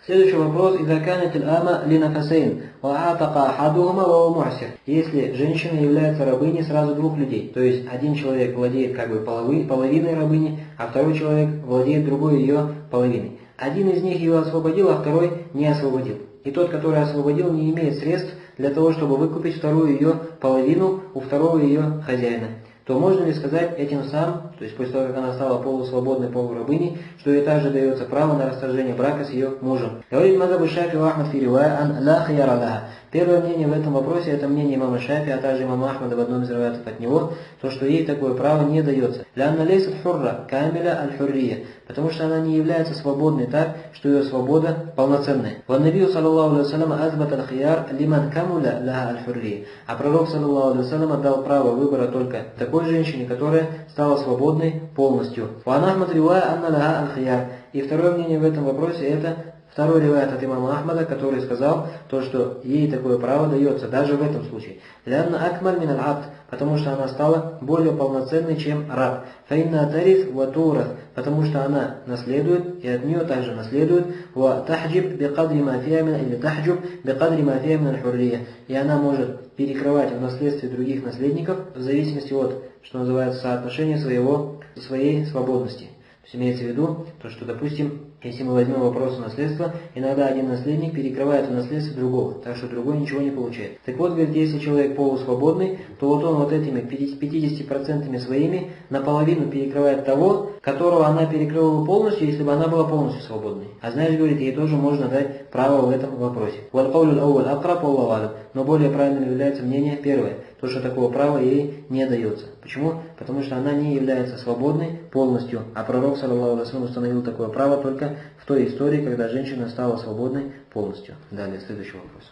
Следующий вопрос. «Иза канат аль-ама ли нафасейн, ва атака ахадухума ва хуа мухсир». Если женщина является рабыней сразу двух людей, то есть один человек владеет как бы половиной рабыни, а второй человек владеет другой ее половиной. Один из них ее освободил, а второй не освободил. И тот, который освободил, не имеет средств для того, чтобы выкупить вторую ее половину у второго ее хозяина. То можно ли сказать этим самым, то есть после того, как она стала полусвободной, полурабыней, что ей также дается право на расторжение брака с ее мужем? Говорит мазхаб Шафи ва Ахмад фи ривая ан ла хияра лаха. Первое мнение в этом вопросе, это мнение имама Шафи, а также имама Ахмада в одном из риваятов от него, то, что ей такое право не дается. «Лянна лейсат хурра, камиля аль-хуррия», потому что она не является свободной так, что ее свобода полноценная. «Ван-набию саллаллаху алейхи вассалям азбат аль-хияр лиман камуля лаха аль-хуррия». А пророк саллаллаху алейхи вассалям дал право выбора только такой женщине, которая стала свободной полностью. «Ван Ахмад ривая анна лаха аль-хияр». И второе мнение в этом вопросе, это второй риваят от имама Ахмада, который сказал то, что ей такое право дается даже в этом случае. «Лянна акмаль мин аль-абд», потому что она стала более полноценной, чем раб. «Фаинна тариф ва турат», потому что она наследует, и от нее также наследует. «Ва тахджиб бикадри ма фиа мин или тахджиб бикадри ма фиа мин аль-хуррия». И она может перекрывать в наследстве других наследников в зависимости от, что называется, соотношения своей свободности. То есть имеется в виду то, что, допустим, если мы возьмем вопрос наследства, иногда один наследник перекрывает в наследстве другого, так что другой ничего не получает. Так вот, говорит, если человек полусвободный, то вот он вот этими 50% своими наполовину перекрывает того, которого она перекрыла бы полностью, если бы она была полностью свободной. А знаешь, говорит, ей тоже можно дать право в этом вопросе. Но более правильным является мнение первое, то, что такого права ей не дается. Почему? Потому что она не является свободной полностью, а пророк, саллаллаху алейхи ва саллям, установил такое право только в той истории, когда женщина стала свободной полностью. Далее, следующий вопрос.